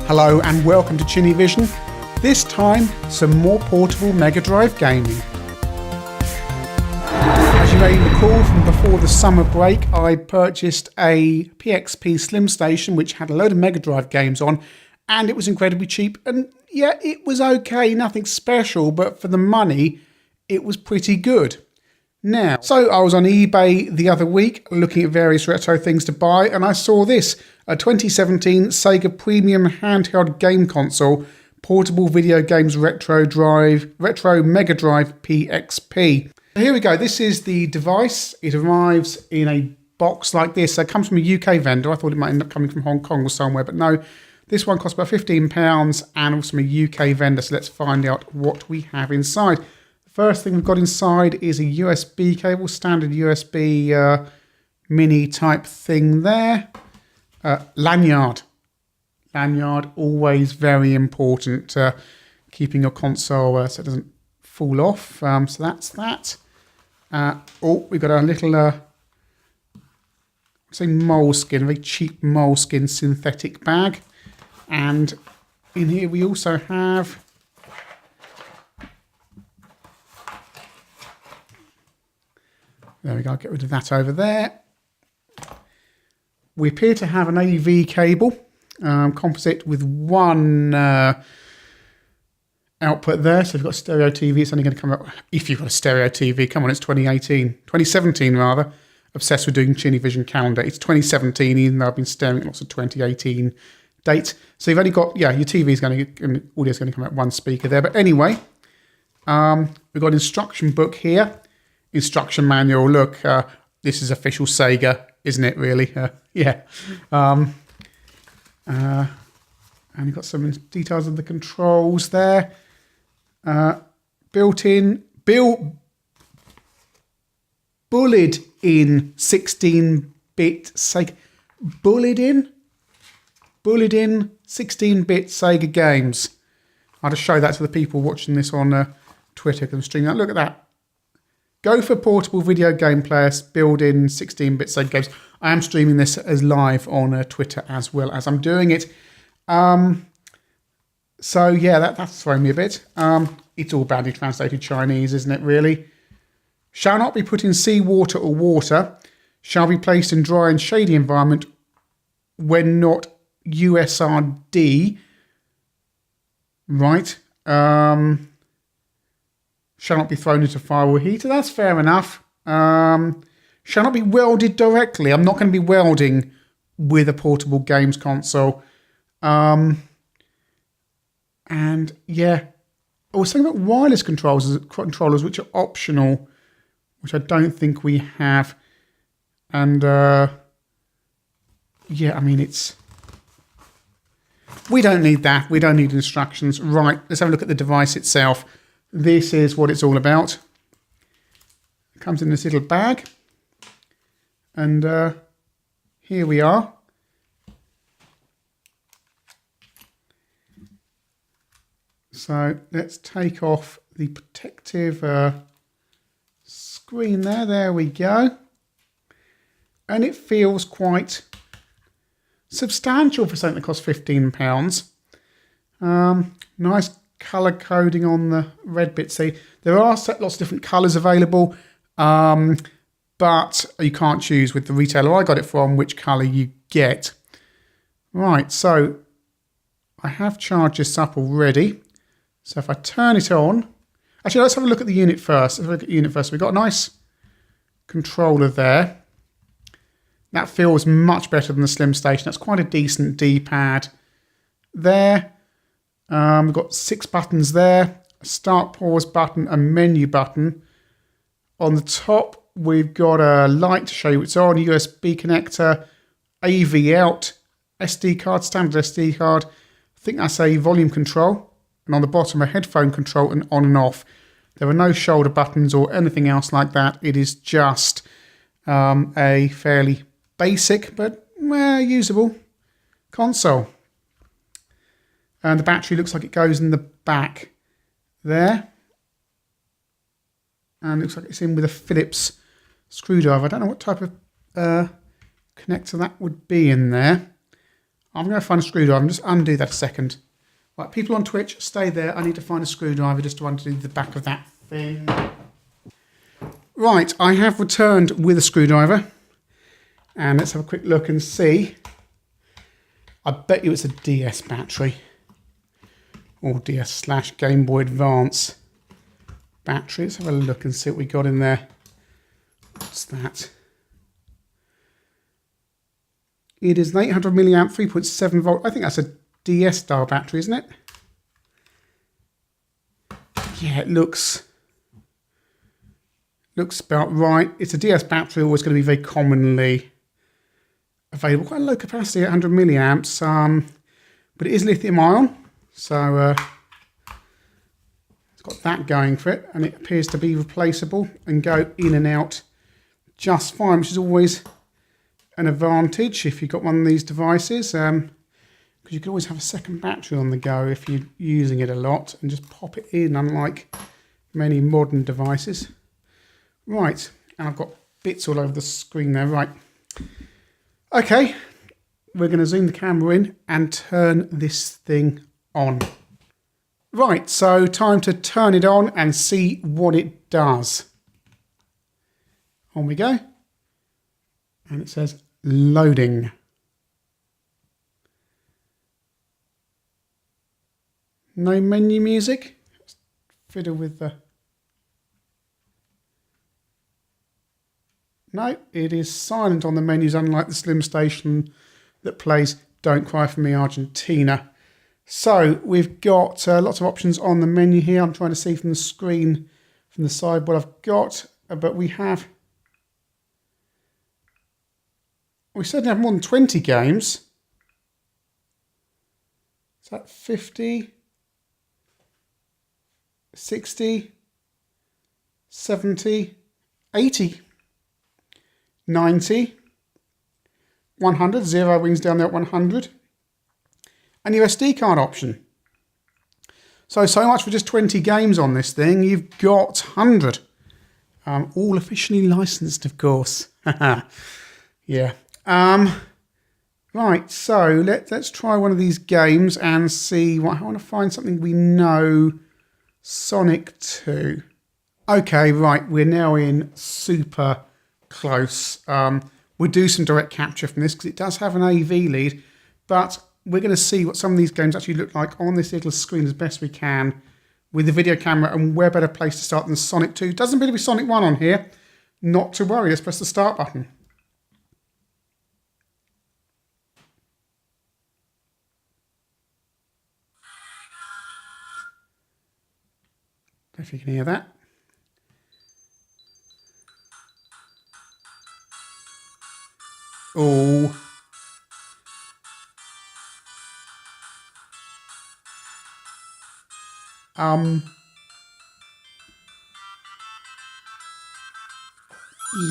Hello and welcome to ChinnyVision. This time, some more portable Megadrive gaming. As you may recall from before the summer break, I purchased a PxP Slimstation which had a load of Megadrive games on, and it was incredibly cheap. And yeah, it was okay, nothing special, but for the money, it was pretty good. Now, so I was on eBay the other week looking at various retro things to buy, and I saw this, a 2017 Sega Premium Handheld Game Console, Portable Video Games Retro Megadrive PxP. Here we go, this is the device. It arrives in a box like this. So it comes from a UK vendor. I thought it might end up coming from Hong Kong or somewhere, but no. This one costs about £15 and also from a UK vendor, so let's find out what we have inside. First thing we've got inside is a USB cable, standard USB mini type thing there. Lanyard. Lanyard, always very important, keeping your console so it doesn't fall off. So that's that. We've got a little, say moleskin, a very cheap moleskin synthetic bag. And in here we also have there we go, get rid of that over there. We appear to have an AV cable, composite with one output there. So if you've got a stereo TV, it's only going to come out, if you've got a stereo TV, come on, it's 2017 rather. Obsessed with doing ChinnyVision calendar. It's 2017, even though I've been staring at lots of 2018 dates. So you've only got, yeah, your TV is going to, audio is going to come out one speaker there. But anyway, we've got an instruction book here. Instruction manual. Look, this is official Sega, isn't it? Really? Yeah. And you've got some details of the controls there. Built-in, bullied in 16-bit Sega. Bullied in 16-bit Sega games. I'll just show that to the people watching this on Twitter. Can stream that. Look at that. Gopher portable video game players, built-in 16-bit Sega games. I am streaming this as live on Twitter as well as I'm doing it. So yeah, that's thrown me a bit. It's all badly translated Chinese, isn't it, really? Shall not be put in seawater or water. Shall be placed in dry and shady environment when not USRD. Right. Shall not be thrown into fire or heater. That's fair enough. Shall not be welded directly. I'm not going to be welding with a portable games console. And yeah. I was thinking about wireless controllers which are optional, which I don't think we have. And yeah, I mean, we don't need that. We don't need instructions. Right, let's have a look at the device itself. This is what it's all about. It comes in this little bag. And here we are. So let's take off the protective screen there. There we go. And it feels quite substantial for something that costs £15. Nice colour coding on the red bit. See, there are lots of different colours available, but you can't choose with the retailer I got it from which colour you get. Right, so I have charged this up already. So if I turn it on, actually let's have a look at the unit first. Let's look at the unit first. We've got a nice controller there. That feels much better than the Slimstation. That's quite a decent D-pad there. We've got 6 buttons there, a start pause button, a menu button. On the top, we've got a light to show you it's on, USB connector, AV out, SD card, standard SD card. I think that's a volume control. And on the bottom, a headphone control and on and off. There are no shoulder buttons or anything else like that. It is just a fairly basic but usable console. And the battery looks like it goes in the back there. And it looks like it's in with a Phillips screwdriver. I don't know what type of connector that would be in there. I'm going to find a screwdriver and just undo that a second. Right, people on Twitch, stay there. I need to find a screwdriver just to undo the back of that thing. Right, I have returned with a screwdriver. And let's have a quick look and see. I bet you it's a DS battery. Or DS/Game Boy Advance battery. Let's have a look and see what we got in there. What's that? It is an 800 milliamp, 3.7 volt. I think that's a DS style battery, isn't it? Yeah, it looks about right. It's a DS battery, always going to be very commonly available. Quite a low capacity, 800 milliamps, but it is lithium ion, so it's got that going for it, and it appears to be replaceable and go in and out just fine, which is always an advantage if you've got one of these devices, because you can always have a second battery on the go if you're using it a lot and just pop it in, unlike many modern devices. Right, and I've got bits all over the screen there. Right, okay, we're going to zoom the camera in and turn this thing on. Right, so time to turn it on and see what it does. On we go, and it says loading. No menu music. Let's fiddle with the... No, it is silent on the menus, unlike the Slimstation that plays Don't Cry For Me Argentina. So we've got lots of options on the menu here. I'm trying to see from the screen, from the side, what I've got. But we certainly have more than 20 games. Is that 50? 60, 70, 80, 90, 100, 0 rings down there at 100, and your SD card option. So much for just 20 games on this thing. You've got 100, all officially licensed, of course. Yeah. Right, so let's try one of these games and see what... I want to find something we know. Sonic 2. Okay, right, we're now in super close. We'll do some direct capture from this because it does have an AV lead, but we're going to see what some of these games actually look like on this little screen as best we can with the video camera, and where better place to start than Sonic 2. Doesn't appear to be Sonic 1 on here. Not to worry, let's press the start button. If you can hear that. Oh.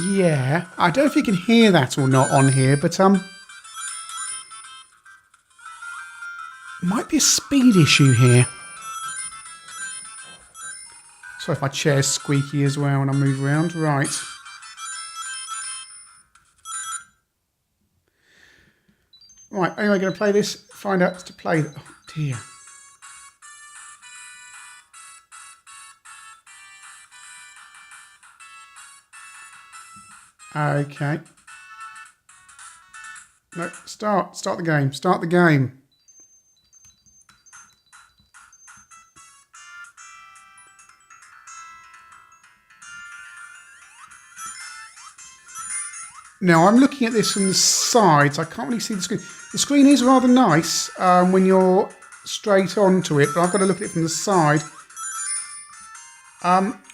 Yeah, I don't know if you can hear that or not on here, but might be a speed issue here. Sorry if my chair's squeaky as well when I move around. Right. Right, anyway, going to play this. Find out to play... Oh, dear. Okay. No, start the game. Start the game. Now, I'm looking at this from the side, so I can't really see the screen. The screen is rather nice when you're straight onto it, but I've got to look at it from the side.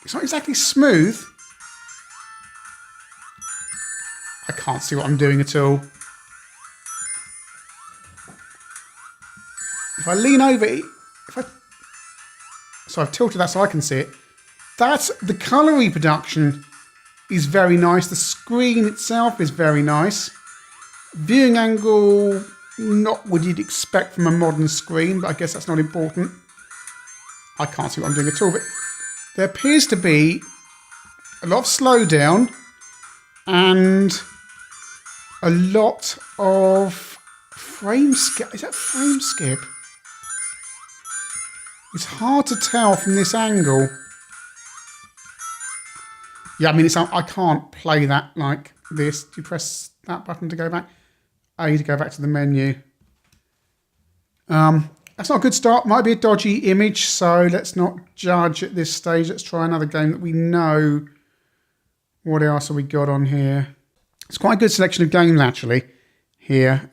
It's not exactly smooth. I can't see what I'm doing at all. If I lean over it, so I've tilted that so I can see it. That's the colour reproduction is very nice. The screen itself is very nice. Viewing angle, not what you'd expect from a modern screen, but I guess that's not important. I can't see what I'm doing at all, but there appears to be a lot of slowdown and a lot of frame skip? Is that frame skip? It's hard to tell from this angle. Yeah, I mean, I can't play that like this. Do you press that button to go back? A to go back to the menu. That's not a good start. Might be a dodgy image, so let's not judge at this stage. Let's try another game that we know. What else have we got on here? It's quite a good selection of games, actually, here.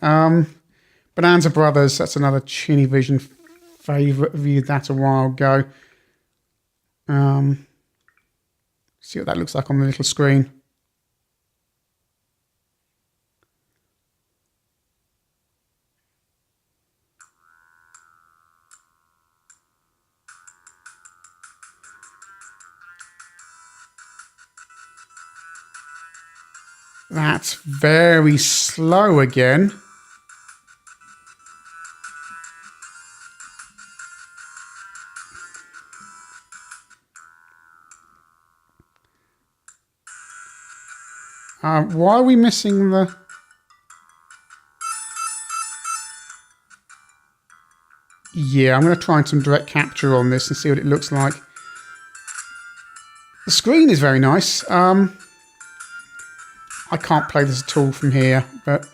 Bonanza Brothers, that's another ChinnyVision favourite. Reviewed that a while ago. See what that looks like on the little screen. That's very slow again. Why are we missing the... Yeah, I'm going to try some direct capture on this and see what it looks like. The screen is very nice. I can't play this at all from here, but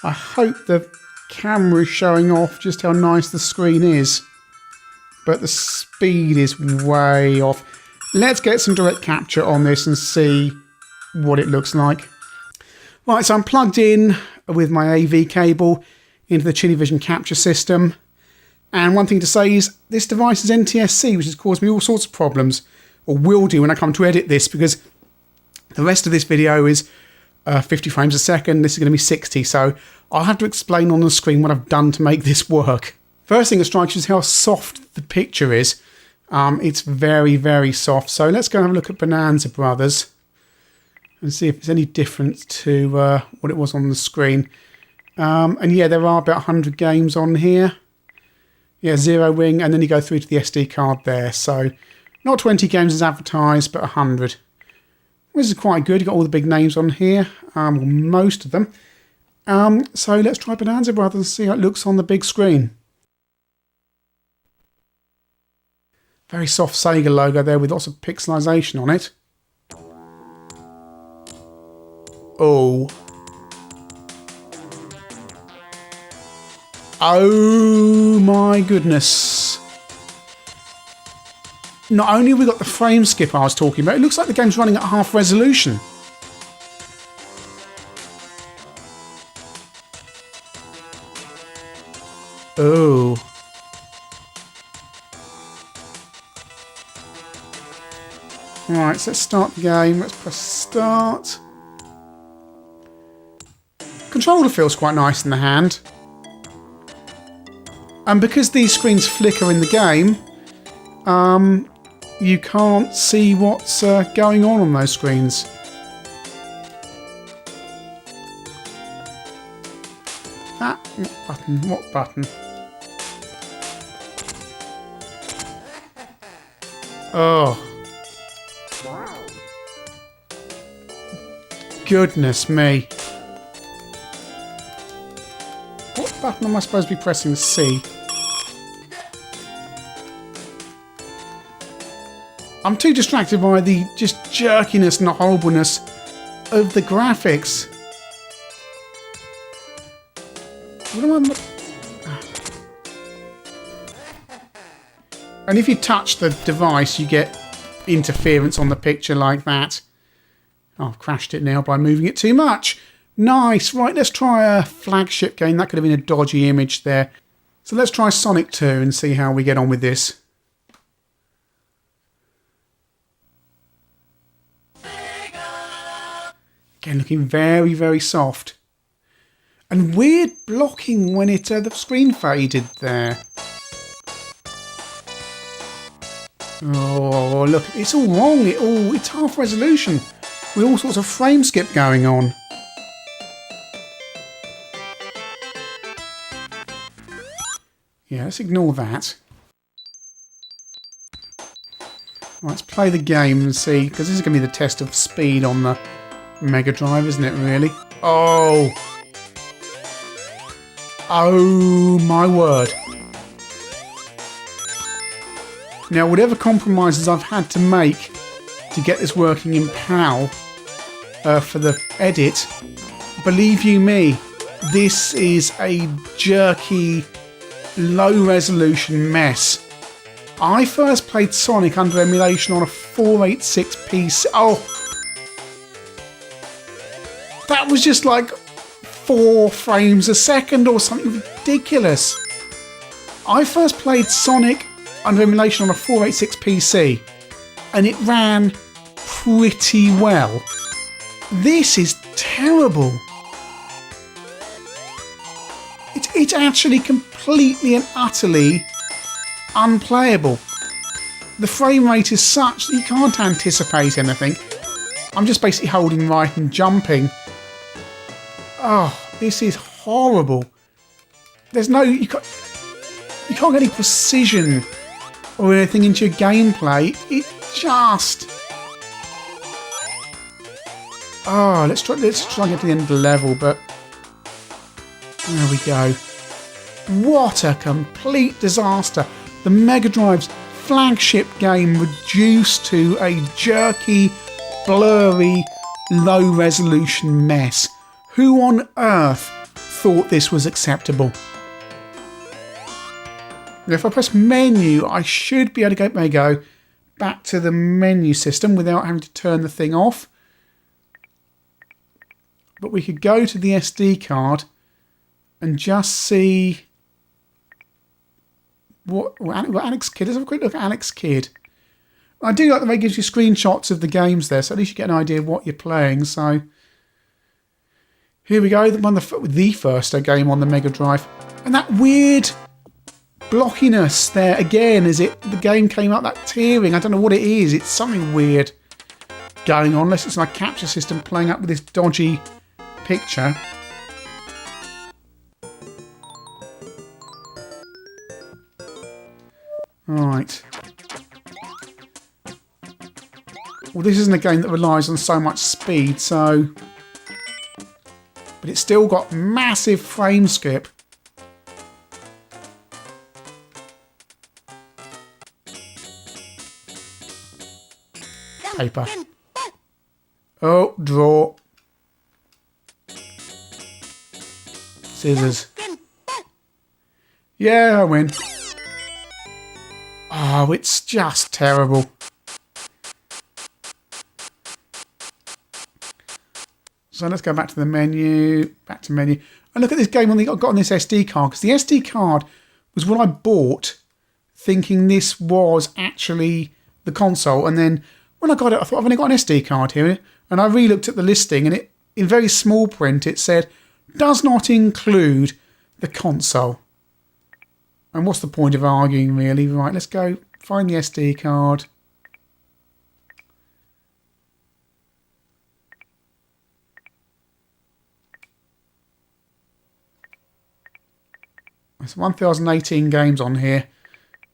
I hope the camera is showing off just how nice the screen is. But the speed is way off. Let's get some direct capture on this and see what it looks like. Right, so I'm plugged in with my AV cable into the ChinnyVision capture system. And one thing to say is this device is NTSC, which has caused me all sorts of problems, or will do when I come to edit this, because the rest of this video is 50 frames a second. This is going to be 60, so I'll have to explain on the screen what I've done to make this work. First thing that strikes you is how soft the picture is. It's very, very soft. So let's go and have a look at Bonanza Brothers and see if there's any difference to what it was on the screen. And yeah, there are about 100 games on here. Yeah, Zero Wing, and then you go through to the SD card there. So not 20 games as advertised, but 100. This is quite good. You've got all the big names on here, most of them. So let's try Bonanza Brothers and see how it looks on the big screen. Very soft Sega logo there with lots of pixelization on it. Oh. Oh my goodness. Not only have we got the frame skip I was talking about, it looks like the game's running at half resolution. Oh. Right, so let's start the game. Let's press start. Controller feels quite nice in the hand. And because these screens flicker in the game, you can't see what's going on those screens. What button? What button? Oh. Goodness me. What button am I supposed to be pressing? C. I'm too distracted by the just jerkiness and the horribleness of the graphics. What am I... And if you touch the device, you get interference on the picture like that. Oh, I've crashed it now by moving it too much. Nice. Right, let's try a flagship game. That could have been a dodgy image there. So let's try Sonic 2 and see how we get on with this. Again, looking very, very soft. And weird blocking when it the screen faded there. Oh, look, it's all wrong. It's half resolution with all sorts of frame skip going on. Yeah, let's ignore that. Right, let's play the game and see, because this is going to be the test of speed on the Megadrive, isn't it, really? Oh! Oh my word. Now, whatever compromises I've had to make to get this working in PAL for the edit, believe you me, this is a jerky, low-resolution mess. I first played Sonic under emulation on a 486 PC. Oh, that was just like 4 frames a second or something ridiculous. I first played Sonic under emulation on a 486 PC, and it ran pretty well. This is terrible. It's actually completely and utterly unplayable. The frame rate is such that you can't anticipate anything. I'm just basically holding right and jumping. Oh, this is horrible. There's no... You can't get any precision or anything into your gameplay. It just... Oh, let's try and get to the end of the level, but... There we go. What a complete disaster. The Mega Drive's flagship game reduced to a jerky, blurry, low-resolution mess. Who on earth thought this was acceptable? Now, if I press menu, I should be able to go back to the menu system without having to turn the thing off. But we could go to the SD card and just see what Alex Kidd. Let's have a quick look at Alex Kidd. I do like the way it gives you screenshots of the games there, so at least you get an idea of what you're playing. So here we go, the first game on the Mega Drive, and that weird blockiness there again as the game came up, that tearing. I don't know what it is. It's something weird going on, unless it's my capture system playing up with this dodgy picture. Right. Well, this isn't a game that relies on so much speed, so... But it's still got massive frame skip. Paper. Oh, draw. Scissors. Yeah, I win. Oh, it's just terrible. So let's go back to the menu, back to menu. And look at this game I've got on this SD card, because the SD card was what I bought thinking this was actually the console. And then when I got it, I thought I've only got an SD card here. And I re-looked at the listing, and it, in very small print, it said, does not include the console. And what's the point of arguing, really? Right, let's go find the SD card. There's 1,018 games on here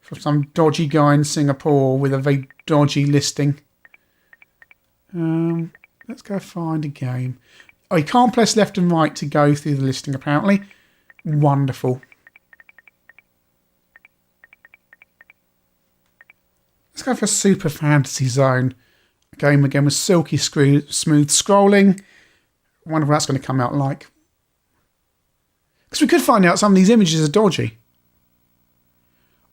from some dodgy guy in Singapore with a very dodgy listing. Let's go find a game. Oh, you can't press left and right to go through the listing, apparently. Wonderful. Let's go for Super Fantasy Zone. A game again with silky smooth scrolling. I wonder what that's going to come out like. Because we could find out some of these images are dodgy.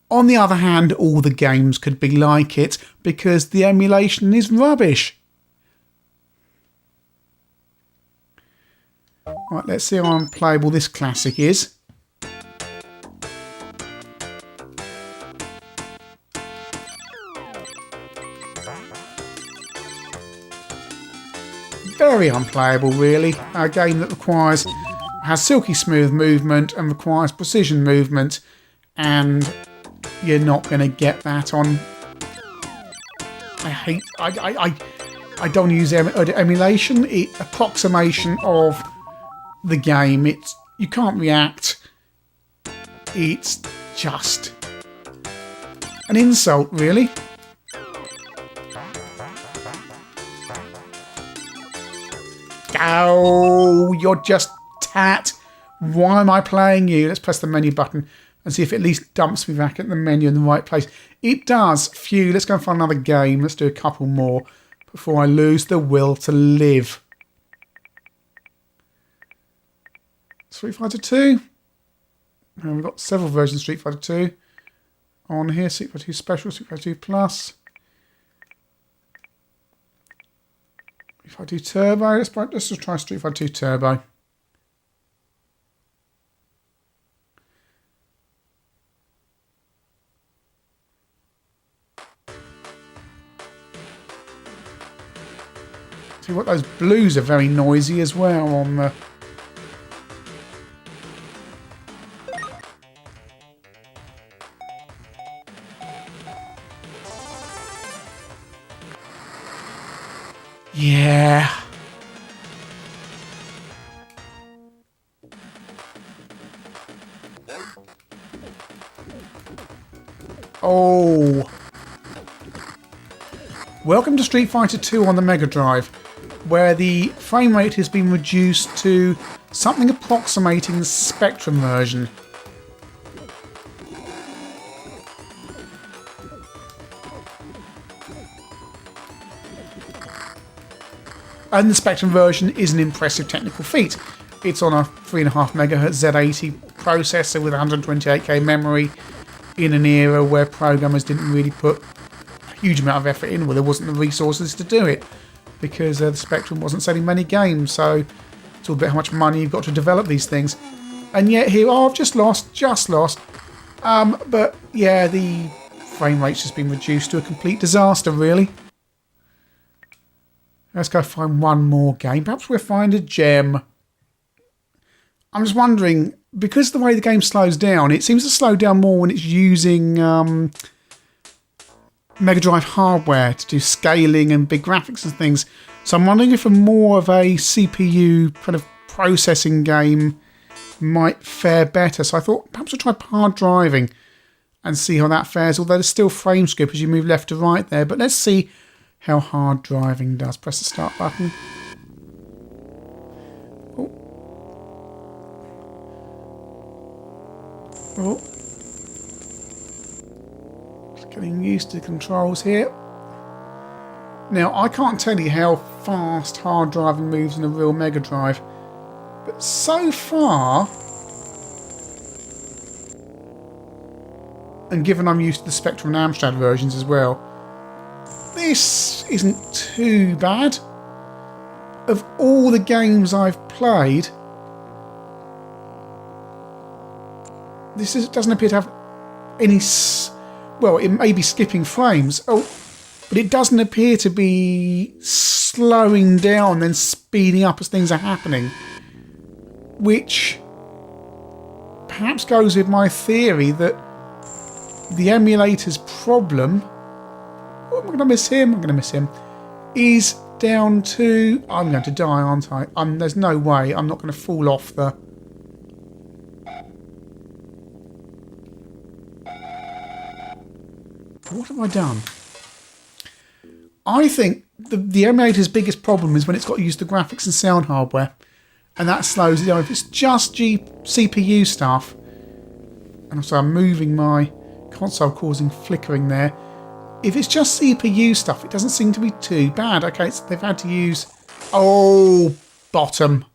On the other hand, all the games could be like it because the emulation is rubbish. Right, let's see how unplayable this classic is. Very unplayable, really. A game that has silky smooth movement and requires precision movement, and you're not going to get that on. I don't use emulation. Approximation of the game. You can't react. It's just an insult, really. Oh, you're just tat. Why am I playing you? Let's press the menu button and see if it at least dumps me back at the menu in the right place. It does. Phew, let's go and find another game. Let's do a couple more before I lose the will to live. Street Fighter 2. And we've got several versions of Street Fighter 2 on here. Street Fighter 2 Special, Street Fighter 2 Plus. Street Fighter 2 Turbo. Let's just try Street Fighter 2 Turbo. See what, those blues are very noisy as well on the... Yeah. Oh. Welcome to Street Fighter 2 on the Megadrive, where the frame rate has been reduced to something approximating the Spectrum version. And the Spectrum version is an impressive technical feat. It's on a 3.5 MHz Z80 processor with 128K memory in an era where programmers didn't really put a huge amount of effort in. Well, there wasn't the resources to do it because the Spectrum wasn't selling many games, so it's all about how much money you've got to develop these things. And yet here, oh, I've just lost. But yeah, the frame rate's just been reduced to a complete disaster, really. Let's go find one more game. Perhaps we'll find a gem. I'm just wondering, because the way the game slows down, it seems to slow down more when it's using Mega Drive hardware to do scaling and big graphics and things. So I'm wondering if more of a CPU kind of processing game might fare better. So I thought perhaps I'll try hard driving and see how that fares. Although there's still frame skip as you move left to right there. But let's see how hard driving does. Press the start button. Oh. Oh. Just getting used to the controls here. Now, I can't tell you how fast hard driving moves in a real Mega Drive, but so far, and given I'm used to the Spectrum and Amstrad versions as well, this isn't too bad. Of all the games I've played, this doesn't appear to have any... Well, it may be skipping frames. Oh, but it doesn't appear to be slowing down then speeding up as things are happening. Which perhaps goes with my theory that the emulator's problem... Oh, I'm going to miss him. I'm going to miss him. Is down to... I'm going to die, aren't I? There's no way. I'm not going to fall off the... What have I done? I think the emulator's biggest problem is when it's got to use the graphics and sound hardware. And that slows it down. If it's just CPU stuff... And so I'm moving my console, causing flickering there. If it's just CPU stuff, it doesn't seem to be too bad. Okay, so they've had to use... Oh, bottom.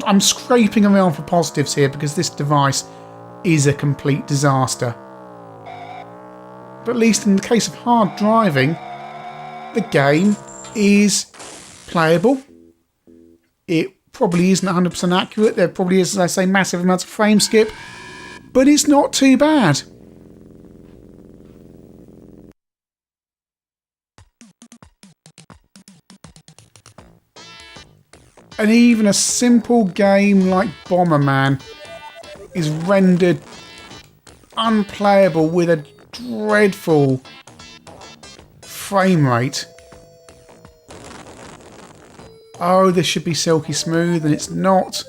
I'm scraping around for positives here because this device is a complete disaster. But at least in the case of hard driving, the game is playable. It probably isn't 100% accurate. There probably is, as I say, massive amounts of frame skip. But it's not too bad. And even a simple game like Bomberman is rendered unplayable with a dreadful frame rate. Oh, this should be silky smooth, and it's not.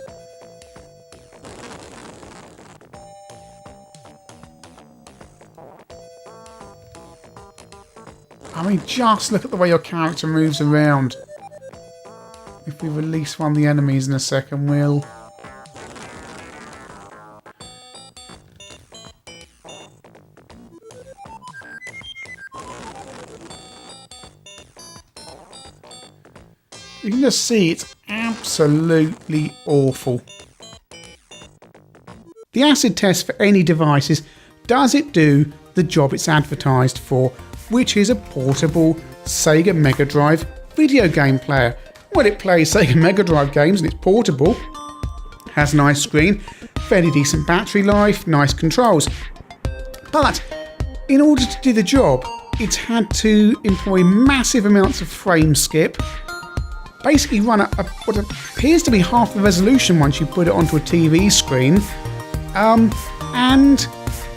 I mean, just look at the way your character moves around. If we release one of the enemies in a second, we'll... You can just see it's absolutely awful. The acid test for any device is, does it do the job it's advertised for, which is a portable Sega Megadrive video game player. Well, it plays Sega Megadrive games and it's portable, has a nice screen, fairly decent battery life, nice controls. But in order to do the job, it's had to employ massive amounts of frame skip, basically run what appears to be half the resolution once you put it onto a TV screen, and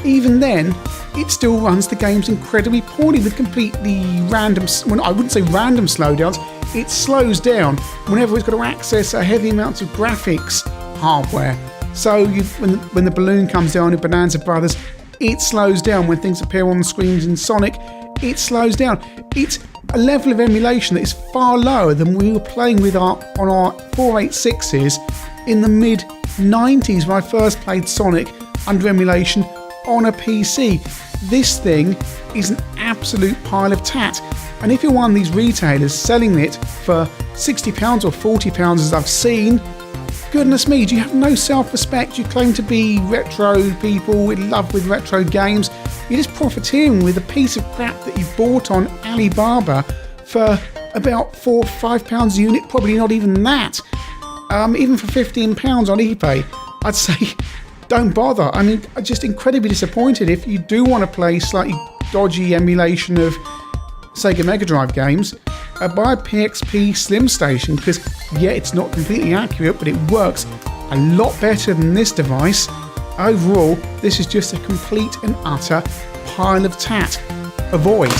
even then, it still runs the games incredibly poorly with completely random, well, I wouldn't say random slowdowns, it slows down whenever it's got to access a heavy amounts of graphics hardware. So when the balloon comes down in Bonanza Brothers, it slows down. When things appear on the screens in Sonic, it slows down. It's a level of emulation that is far lower than we were playing with on our 486s in the mid-90s when I first played Sonic under emulation on a PC. This thing is an absolute pile of tat. And if you're one of these retailers selling it for £60 or £40 as I've seen, goodness me, do you have no self-respect? You claim to be retro people in love with retro games. You're just profiteering with a piece of crap that you bought on Alibaba for about £4 or £5 a unit, probably not even that. Even for £15 on eBay, I'd say don't bother. I mean, I'm just incredibly disappointed. If you do want to play slightly dodgy emulation of Sega Megadrive games, buy a PxP Slimstation, because yeah, it's not completely accurate, but it works a lot better than this device. Overall, this is just a complete and utter pile of tat. Avoid.